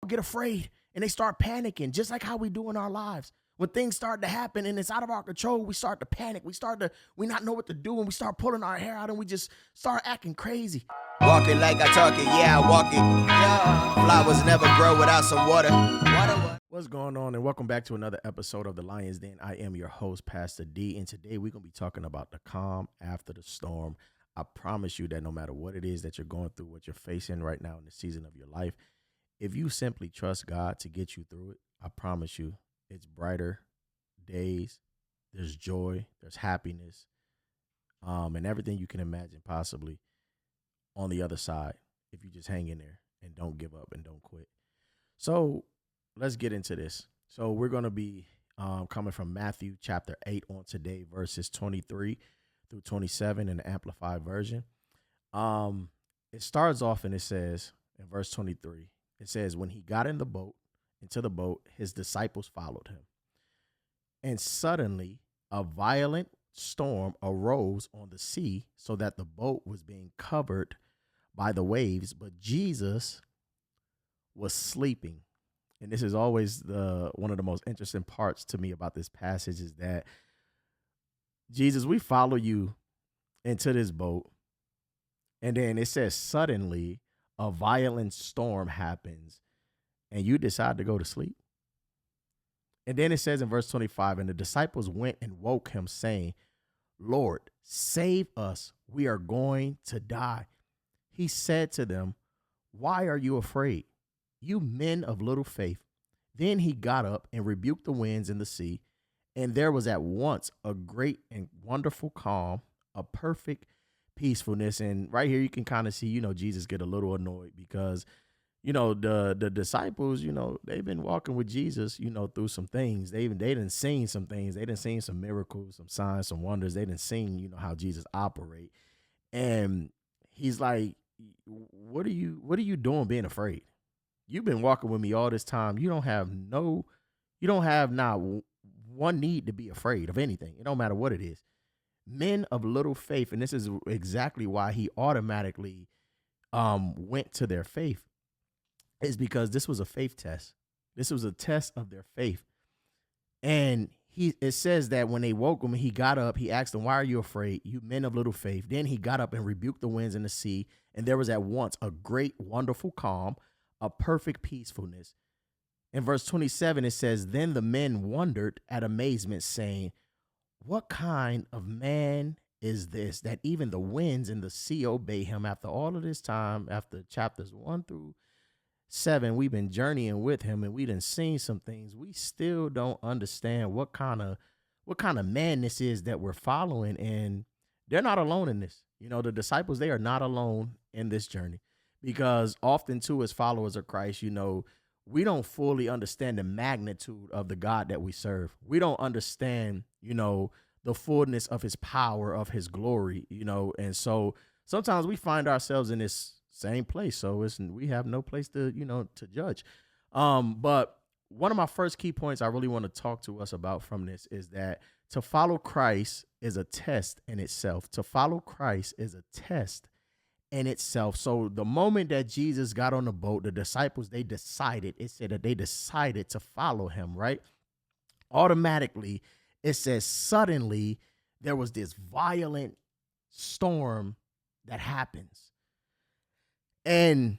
get afraid and they start panicking, just like how we do in our lives. When things start to happen and it's out of our control, we start to panic. We not know what to do, and we start pulling our hair out and we just start acting crazy. Walk it like I talk it, yeah, I walk it. Yeah. Flowers never grow without some water. What's going on, and welcome back to another episode of The Lion's Den. I am your host, Pastor D, and today we're going to be talking about the calm after the storm. I promise you that no matter what it is that you're going through, what you're facing right now in the season of your life, if you simply trust God to get you through it, I promise you it's brighter days. There's joy, there's happiness, and everything you can imagine possibly on the other side if you just hang in there and don't give up and don't quit. So let's get into this. So we're going to be coming from Matthew chapter 8 on today, verses 23 through 27 in the Amplified version. It starts off and it says in verse 23, it says, when he got into the boat, his disciples followed him. And suddenly a violent storm arose on the sea so that the boat was being covered by the waves, but Jesus was sleeping. And this is always one of the most interesting parts to me about this passage is that, Jesus, we follow you into this boat. And then it says suddenly a violent storm happens and you decide to go to sleep. And then it says in verse 25, and the disciples went and woke him saying, Lord, save us. We are going to die. He said to them, why are you afraid, you men of little faith? Then he got up and rebuked the winds and the sea, and there was at once a great and wonderful calm, a perfect peacefulness. And right here you can kind of see, Jesus get a little annoyed because, the disciples, they've been walking with Jesus, through some things. They done seen some things. They done seen some miracles, some signs, some wonders. They done seen, how Jesus operate. And he's like, what are you doing being afraid? You've been walking with me all this time. You don't have not one need to be afraid of anything. It don't matter what it is. Men of little faith. And this is exactly why he automatically went to their faith, is because this was a faith test. This was a test of their faith. And it says that when they woke him, he got up, he asked them, why are you afraid, you men of little faith? Then he got up and rebuked the winds and the sea, and there was at once a great, wonderful calm, a perfect peacefulness. In verse 27, it says, then the men wondered at amazement, saying, what kind of man is this, that even the winds and the sea obey him? After all of this time, after chapters 1 through 7, we've been journeying with him and we done seen some things. We still don't understand what kind of man this is that we're following. And they're not alone in this. The disciples, they are not alone in this journey, because often too, as followers of Christ, we don't fully understand the magnitude of the God that we serve. We don't understand, the fullness of his power, of his glory, and so sometimes we find ourselves in this same place. So we have no place to judge. But one of my first key points I really want to talk to us about from this is that to follow Christ is a test in itself. To follow Christ is a test in itself. So the moment that Jesus got on the boat, the disciples, it said that they decided to follow him, right? Automatically, it says suddenly there was this violent storm that happens. And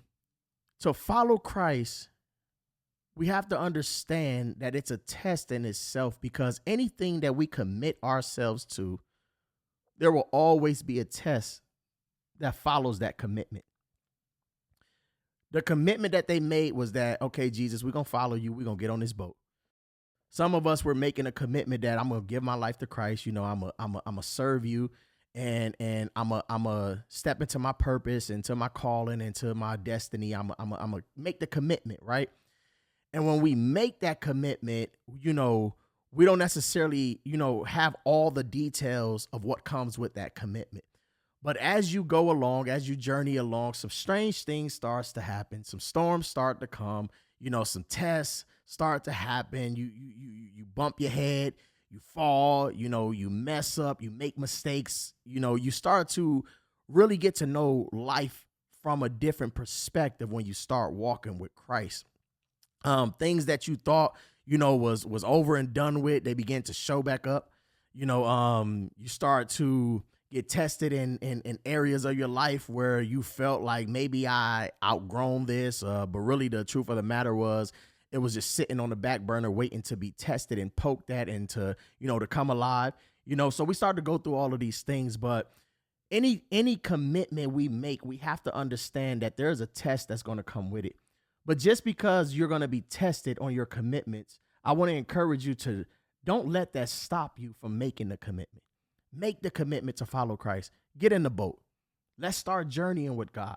to follow Christ, we have to understand that it's a test in itself, because anything that we commit ourselves to, there will always be a test that follows that commitment. The commitment that they made was that, okay, Jesus, we're going to follow you. We're going to get on this boat. Some of us were making a commitment that I'm going to give my life to Christ. I'm going to serve you. And I'm a step into my purpose, into my calling, into my destiny. I'm a make the commitment, right? And when we make that commitment, we don't necessarily, have all the details of what comes with that commitment. But as you go along, as you journey along, some strange things starts to happen. Some storms start to come. Some tests start to happen. You bump your head. You fall, you mess up, you make mistakes, you start to really get to know life from a different perspective when you start walking with Christ. Things that you thought, was over and done with, they begin to show back up. You start to get tested in areas of your life where you felt like maybe I outgrown this, but really the truth of the matter was it was just sitting on the back burner waiting to be tested and poked at and to come alive. So we started to go through all of these things, but any commitment we make, we have to understand that there's a test that's going to come with it. But just because you're going to be tested on your commitments, I want to encourage you to don't let that stop you from making the commitment. Make the commitment to follow Christ. Get in the boat. Let's start journeying with God.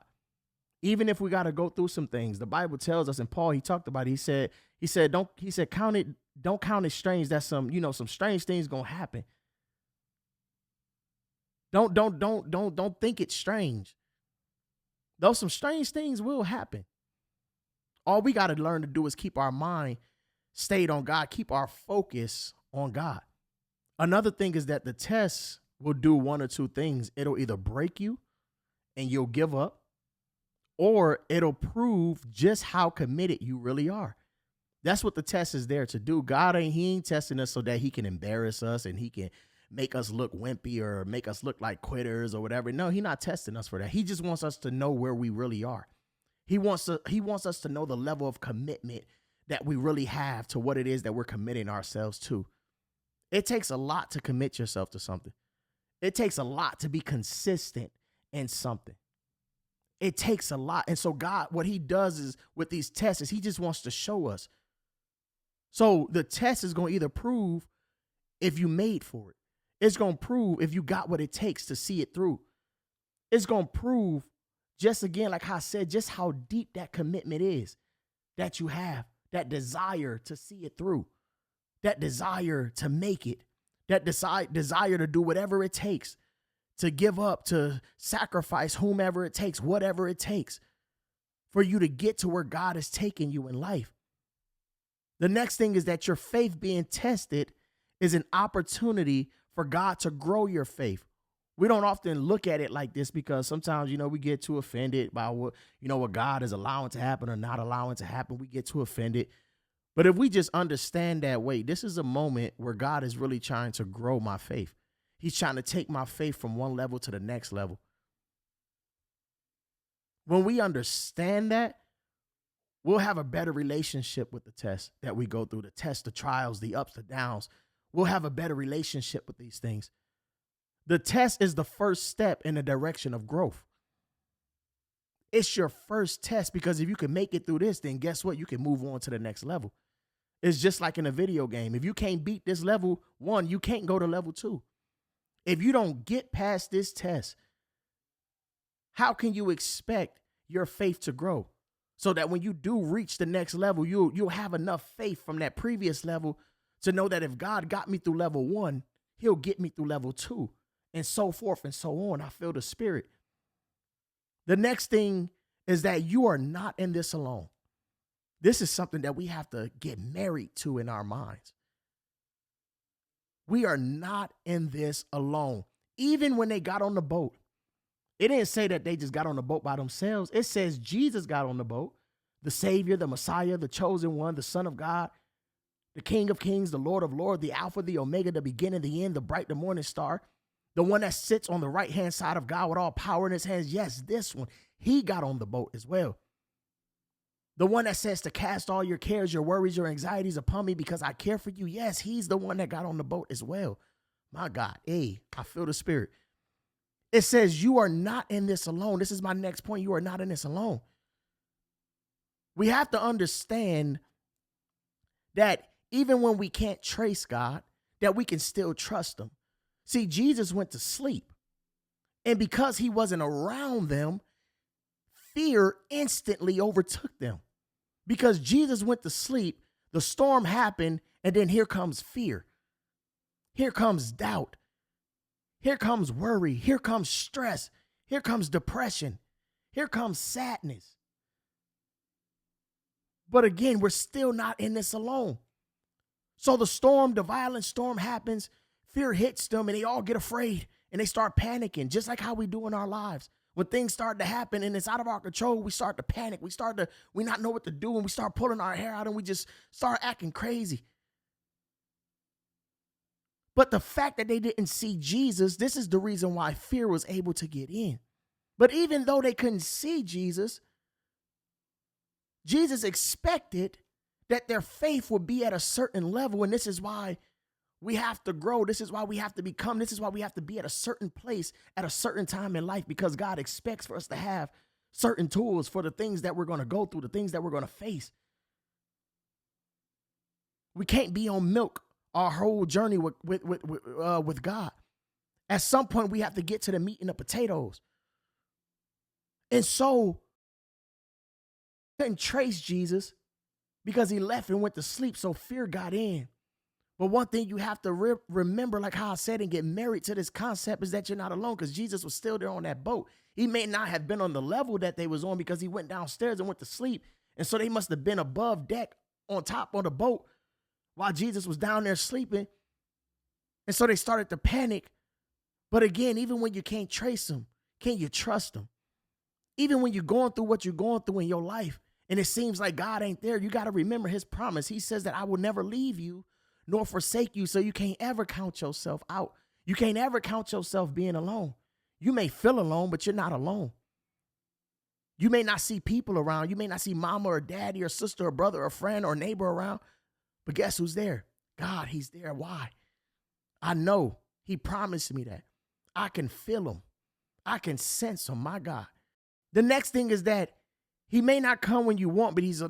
Even if we got to go through some things, the Bible tells us, and Paul, he talked about it. He said, don't count it strange that some strange things going to happen. Don't think it's strange. Though some strange things will happen. All we got to learn to do is keep our mind stayed on God, keep our focus on God. Another thing is that the test will do one or two things. It'll either break you and you'll give up, or it'll prove just how committed you really are. That's what the test is there to do. He ain't testing us so that he can embarrass us and he can make us look wimpy or make us look like quitters or whatever. No, he's not testing us for that. He just wants us to know where we really are. He wants us to know the level of commitment that we really have to what it is that we're committing ourselves to. It takes a lot to commit yourself to something. It takes a lot to be consistent in something. It takes a lot. And so God, what he does is with these tests is he just wants to show us. So the test is going to either prove if you made for it. It's going to prove if you got what it takes to see it through. It's going to prove, just again, like I said, just how deep that commitment is that you have, that desire to see it through, that desire to make it, that desire to do whatever it takes, to give up, to sacrifice whomever it takes, whatever it takes for you to get to where God is taking you in life. The next thing is that your faith being tested is an opportunity for God to grow your faith. We don't often look at it like this because sometimes, we get too offended by what God is allowing to happen or not allowing to happen. We get too offended. But if we just understand that, wait, this is a moment where God is really trying to grow my faith. He's trying to take my faith from one level to the next level. When we understand that, we'll have a better relationship with the test that we go through, the tests, the trials, the ups, the downs. We'll have a better relationship with these things. The test is the first step in the direction of growth. It's your first test because if you can make it through this, then guess what? You can move on to the next level. It's just like in a video game. If you can't beat this level 1, you can't go to level 2. If you don't get past this test, how can you expect your faith to grow? So that when you do reach the next level, you'll have enough faith from that previous level to know that if God got me through level 1, he'll get me through level 2, and so forth and so on. I feel the Spirit. The next thing is that you are not in this alone. This is something that we have to get married to in our minds. We are not in this alone. Even when they got on the boat, it didn't say that they just got on the boat by themselves. It says Jesus got on the boat, the Savior, the Messiah, the chosen one, the Son of God, the King of Kings, the Lord of Lords, the Alpha, the Omega, the beginning, the end, the bright, the morning star, the one that sits on the right-hand side of God with all power in his hands. Yes, this one, he got on the boat as well. The one that says to cast all your cares, your worries, your anxieties upon me because I care for you. Yes, he's the one that got on the boat as well. My God, I feel the Spirit. It says you are not in this alone. This is my next point. You are not in this alone. We have to understand that even when we can't trace God, that we can still trust him. See, Jesus went to sleep. And because he wasn't around them, fear instantly overtook them. Because Jesus went to sleep, the storm happened, and then here comes fear. Here comes doubt. Here comes worry. Here comes stress. Here comes depression. Here comes sadness. But again, we're still not in this alone. So the violent storm happens, fear hits them, and they all get afraid, and they start panicking, just like how we do in our lives. When things start to happen and it's out of our control, we start to panic. We not know what to do, and we start pulling our hair out and we just start acting crazy. But the fact that they didn't see Jesus, this is the reason why fear was able to get in. But even though they couldn't see Jesus, Jesus expected that their faith would be at a certain level. And this is why we have to grow. This is why we have to become. This is why we have to be at a certain place at a certain time in life, because God expects for us to have certain tools for the things that we're going to go through, the things that we're going to face. We can't be on milk our whole journey with God. At some point, we have to get to the meat and the potatoes. And so, couldn't trace Jesus because he left and went to sleep, so fear got in. But one thing you have to remember, like how I said, and get married to this concept, is that you're not alone, because Jesus was still there on that boat. He may not have been on the level that they was on because he went downstairs and went to sleep. And so they must have been above deck on top of the boat while Jesus was down there sleeping. And so they started to panic. But again, even when you can't trace him, can you trust him? Even when you're going through what you're going through in your life and it seems like God ain't there, you got to remember his promise. He says that I will never leave you nor forsake you. So you can't ever count yourself out. You can't ever count yourself being alone. You may feel alone, but you're not alone. You may not see people around. You may not see mama or daddy or sister or brother or friend or neighbor around. But guess who's there? God, he's there. Why? I know he promised me that. I can feel him. I can sense him, my God. The next thing is that he may not come when you want, but he's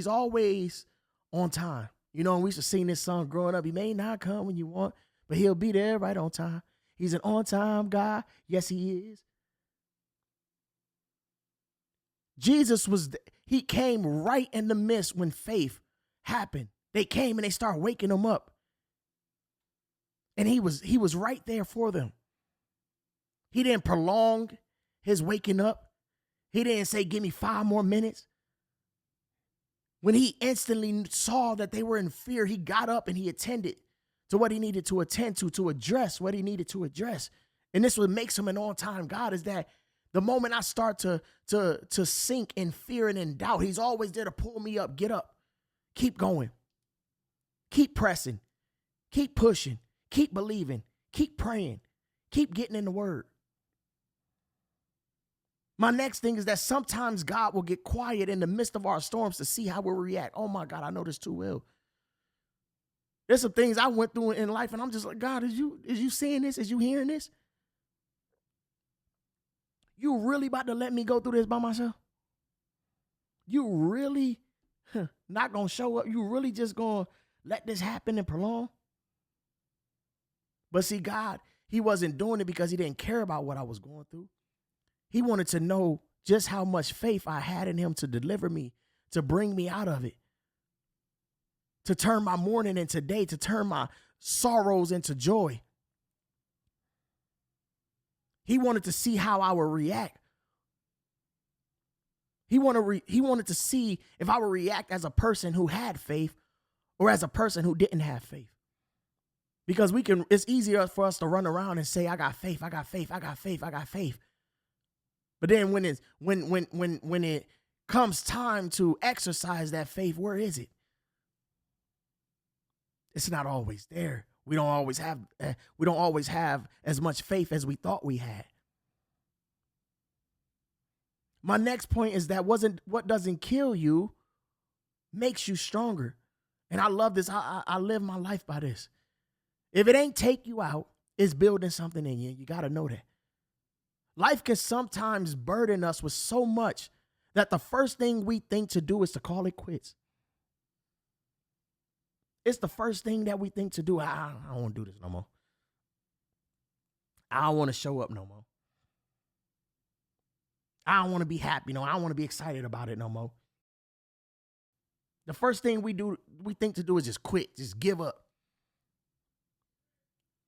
always on time. You know, and we used to sing this song growing up. He may not come when you want, but he'll be there right on time. He's an on-time God. Yes, he is. Jesus he came right in the midst when faith happened. They came and they started waking him up. And he was right there for them. He didn't prolong his waking up. He didn't say, give me 5 more minutes. When he instantly saw that they were in fear, he got up and he attended to what he needed to attend to address what he needed to address. And this what makes him an on-time God, is that the moment I start to sink in fear and in doubt, he's always there to pull me up. Get up. Keep going. Keep pressing. Keep pushing. Keep believing. Keep praying. Keep getting in the word. My next thing is that sometimes God will get quiet in the midst of our storms to see how we'll react. Oh my God, I know this too well. There's some things I went through in life and I'm just like, God, is you seeing this? Is you hearing this? You really about to let me go through this by myself? You really not going to show up? You really just going to let this happen and prolong? But see, God, he wasn't doing it because he didn't care about what I was going through. He wanted to know just how much faith I had in him to deliver me, to bring me out of it, to turn my mourning into day, to turn my sorrows into joy. He wanted to see how I would react. He wanted to see if I would react as a person who had faith or as a person who didn't have faith. Because it's easier for us to run around and say, I got faith, I got faith, I got faith, I got faith. But then when it comes time to exercise that faith, where is it? It's not always there. We don't always have as much faith as we thought we had. My next point is that what doesn't kill you makes you stronger. And I love this. I live my life by this. If it ain't take you out, it's building something in you. You got to know that. Life can sometimes burden us with so much that the first thing we think to do is to call it quits. It's the first thing that we think to do. I don't want to do this no more. I don't want to show up no more. I don't want to be happy no more. I don't want to be excited about it no more. The first thing we think to do is just quit, just give up.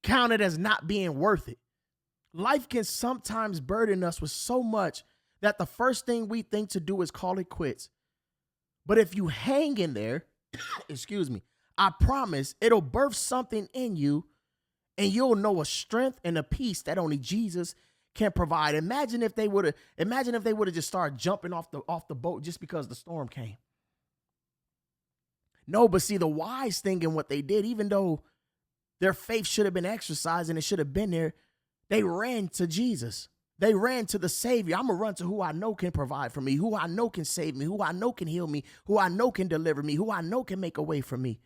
Count it as not being worth it. Life can sometimes burden us with so much that the first thing we think to do is call it quits. But if you hang in there, excuse me, I promise it'll birth something in you and you'll know a strength and a peace that only Jesus can provide. Imagine if they would have just started jumping off the boat just because the storm came. No, but see, the wise thing in what they did, even though their faith should have been exercised and it should have been there, they ran to Jesus. They ran to the Savior. I'm going to run to who I know can provide for me, who I know can save me, who I know can heal me, who I know can deliver me, who I know can make a way for me.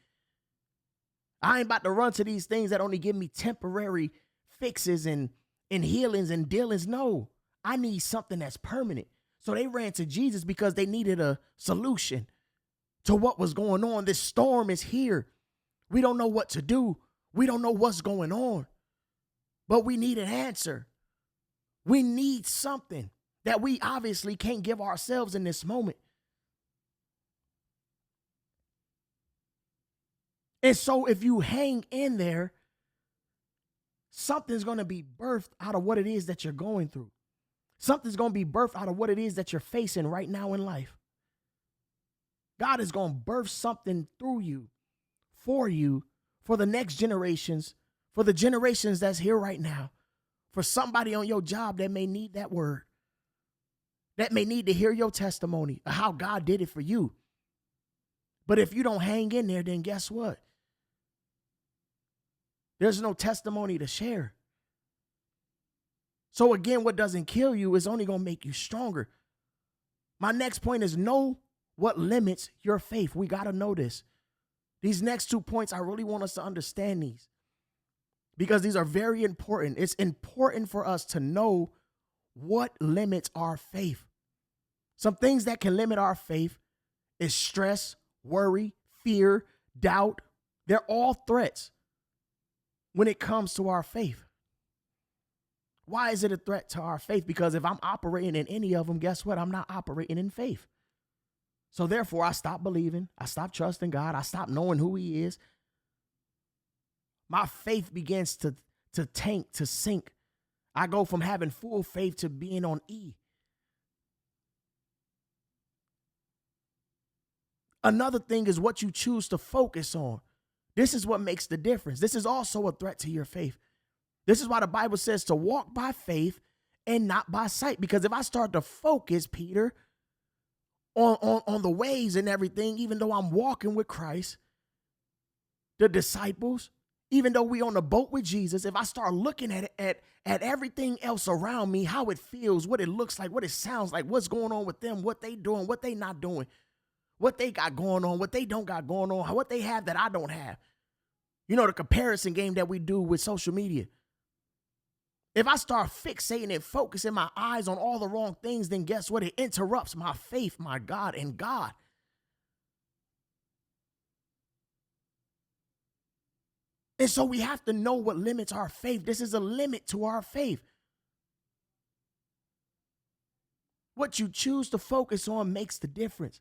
I ain't about to run to these things that only give me temporary fixes and healings and dealings. No, I need something that's permanent. So they ran to Jesus because they needed a solution to what was going on. This storm is here. We don't know what to do. We don't know what's going on, but we need an answer. We need something that we obviously can't give ourselves in this moment. And so if you hang in there, something's going to be birthed out of what it is that you're going through. Something's going to be birthed out of what it is that you're facing right now in life. God is going to birth something through you, for the next generations, for the generations that's here right now. For somebody on your job that may need that word, that may need to hear your testimony of how God did it for you. But if you don't hang in there, then guess what? There's no testimony to share. So again, what doesn't kill you is only going to make you stronger. My next point is know what limits your faith. We got to know this. These next 2 points, I really want us to understand these, because these are very important. It's important for us to know what limits our faith. Some things that can limit our faith is stress, worry, fear, doubt. They're all threats when it comes to our faith. Why is it a threat to our faith? Because if I'm operating in any of them, guess what? I'm not operating in faith. So therefore, I stop believing. I stop trusting God. I stop knowing who he is. My faith begins to tank, to sink. I go from having full faith to being on E. Another thing is what you choose to focus on. This is what makes the difference. This is also a threat to your faith. This is why the Bible says to walk by faith and not by sight. Because if I start to focus, Peter, on the ways and everything, even though I'm walking with Christ, the disciples, even though we on the boat with Jesus, if I start looking at everything else around me, how it feels, what it looks like, what it sounds like, what's going on with them, what they doing, what they not doing, what they got going on, what they don't got going on, what they have that I don't have. You know, the comparison game that we do with social media. If I start fixating and focusing my eyes on all the wrong things, then guess what? It interrupts my faith, my God, in God. And so we have to know what limits our faith. This is a limit to our faith. What you choose to focus on makes the difference.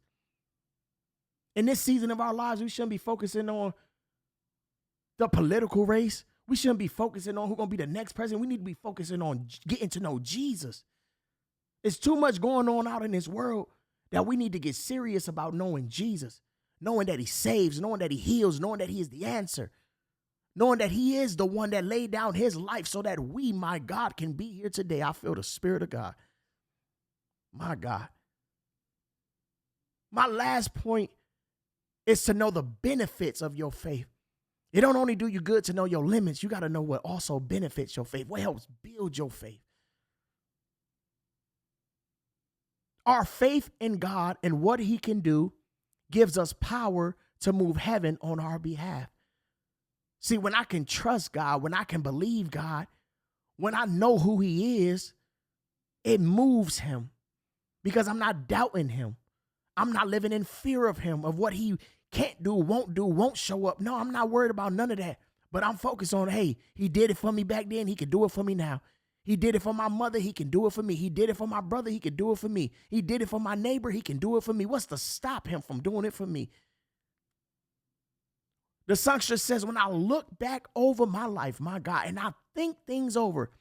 In this season of our lives, we shouldn't be focusing on the political race. We shouldn't be focusing on who's going to be the next president. We need to be focusing on getting to know Jesus. There's too much going on out in this world that we need to get serious about knowing Jesus, knowing that he saves, knowing that he heals, knowing that he is the answer, knowing that he is the one that laid down his life so that we, my God, can be here today. I feel the Spirit of God. My God. My last point is to know the benefits of your faith. It don't only do you good to know your limits, you got to know what also benefits your faith, what helps build your faith. Our faith in God and what he can do gives us power to move heaven on our behalf. See, when I can trust God, when I can believe God, when I know who he is, it moves him because I'm not doubting him. I'm not living in fear of him, of what he can't do, won't show up. No, I'm not worried about none of that. But I'm focused on, hey, he did it for me back then. He can do it for me now. He did it for my mother. He can do it for me. He did it for my brother. He can do it for me. He did it for my neighbor. He can do it for me. What's to stop him from doing it for me? The songstress says, when I look back over my life, my God, and I think things over,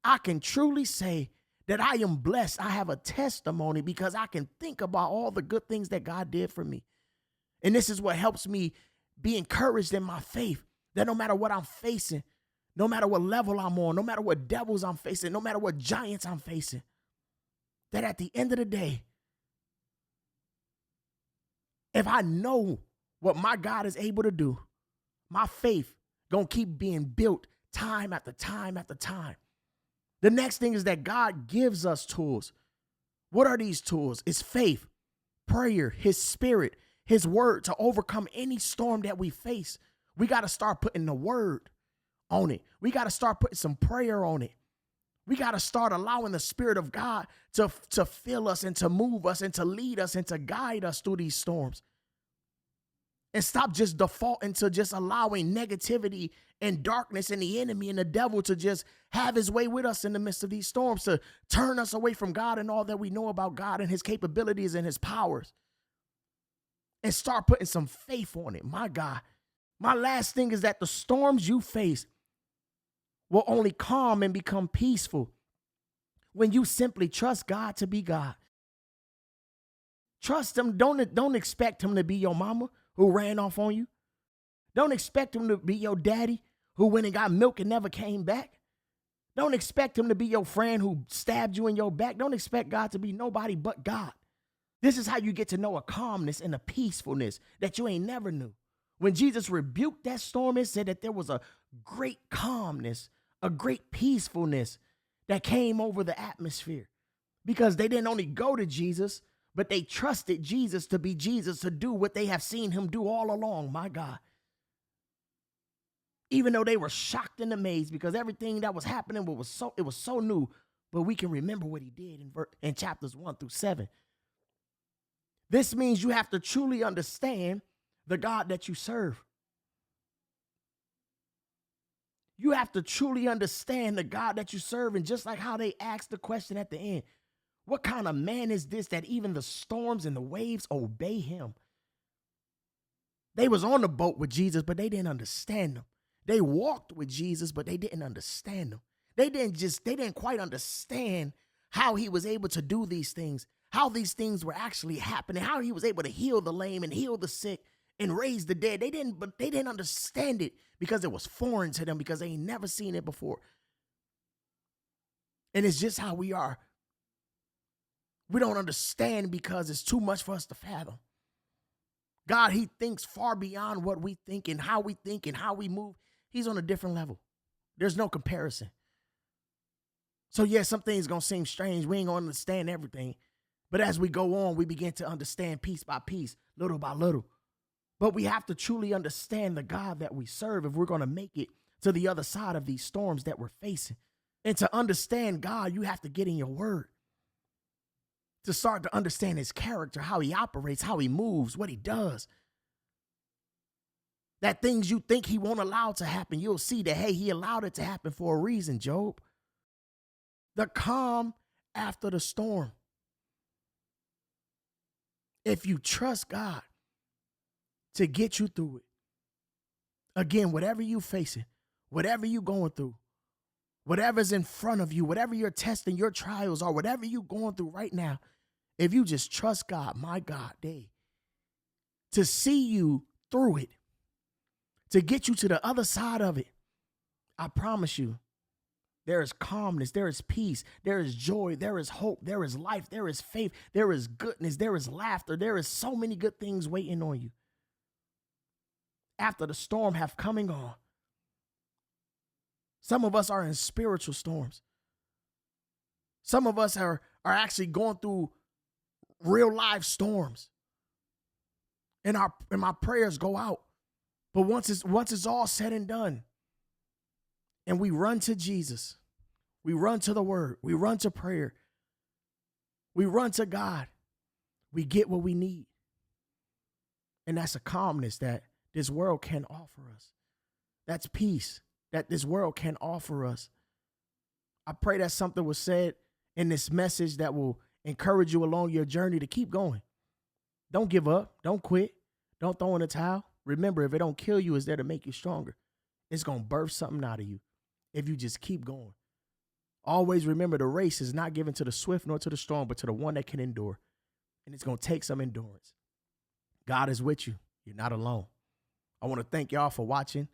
I can truly say that I am blessed. I have a testimony because I can think about all the good things that God did for me. And this is what helps me be encouraged in my faith, that no matter what I'm facing, no matter what level I'm on, no matter what devils I'm facing, no matter what giants I'm facing, that at the end of the day, if I know what my God is able to do, my faith gonna keep being built time after time after time. The next thing is that God gives us tools. What are these tools? It's faith, prayer, his spirit, his word to overcome any storm that we face. We got to start putting the word on it. We got to start putting some prayer on it. We got to start allowing the Spirit of God to fill us and to move us and to lead us and to guide us through these storms. And stop just defaulting to just allowing negativity and darkness and the enemy and the devil to just have his way with us in the midst of these storms, to turn us away from God and all that we know about God and his capabilities and his powers. And start putting some faith on it. My God. My last thing is that the storms you face will only calm and become peaceful when you simply trust God to be God. Trust him. Don't expect him to be your mama who ran off on you. Don't expect him to be your daddy who went and got milk and never came back. Don't expect him to be your friend who stabbed you in your back. Don't expect God to be nobody but God. This is how you get to know a calmness and a peacefulness that you ain't never knew. When Jesus rebuked that storm, it said that there was a great calmness, a great peacefulness that came over the atmosphere, because they didn't only go to Jesus, but they trusted Jesus to be Jesus, to do what they have seen him do all along. My God. Even though they were shocked and amazed because everything that was happening was so new, but we can remember what he did in chapters 1-7. This means you have to truly understand the God that you serve. You have to truly understand the God that you serve. And just like how they asked the question at the end, what kind of man is this that even the storms and the waves obey him? They was on the boat with Jesus, but they didn't understand him. They walked with Jesus, but they didn't understand him. They didn't quite understand how he was able to do these things, how these things were actually happening, how he was able to heal the lame and heal the sick and raise the dead. They didn't understand it because it was foreign to them, because they ain't never seen it before. And it's just how we are. We don't understand because it's too much for us to fathom. God, he thinks far beyond what we think and how we move. He's on a different level. There's no comparison. So yes, some things going to seem strange. We ain't going to understand everything. But as we go on, we begin to understand piece by piece, little by little. But we have to truly understand the God that we serve if we're going to make it to the other side of these storms that we're facing. And to understand God, you have to get in your word. To start to understand his character, how he operates, how he moves, what he does. That things you think he won't allow to happen, you'll see that, hey, he allowed it to happen for a reason, Job. The calm after the storm. If you trust God to get you through it, again, whatever you're facing, whatever you're going through, whatever's in front of you, whatever you're testing, your trials are, whatever you're going through right now, if you just trust God, my God, to see you through it, to get you to the other side of it, I promise you, there is calmness, there is peace, there is joy, there is hope, there is life, there is faith, there is goodness, there is laughter, there is so many good things waiting on you. After the storm have coming on, some of us are in spiritual storms. Some of us are actually going through real life storms. And my prayers go out. But once it's all said and done, and we run to Jesus, we run to the word, we run to prayer, we run to God, we get what we need. And that's a calmness that this world can offer us. That's peace that this world can offer us. I pray that something was said in this message that will encourage you along your journey to keep going. Don't give up. Don't quit. Don't throw in the towel. Remember, if it don't kill you, it's there to make you stronger. It's going to birth something out of you if you just keep going. Always remember, the race is not given to the swift nor to the strong, but to the one that can endure. And it's going to take some endurance. God is with you. You're not alone. I want to thank y'all for watching.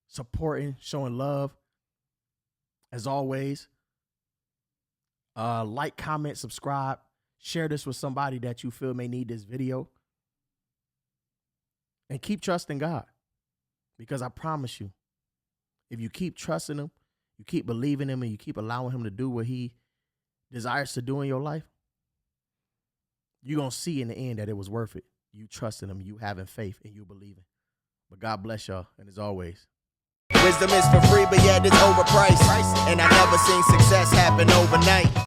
supporting, showing love. As always, like, comment, subscribe, share this with somebody that you feel may need this video. And keep trusting God, because I promise you, if you keep trusting him, you keep believing him, and you keep allowing him to do what he desires to do in your life, you're going to see in the end that it was worth it. You trusting him, you having faith, and you believing. But God bless y'all, and as always, Wisdom is for free, but yet it's overpriced. And I never seen success happen overnight.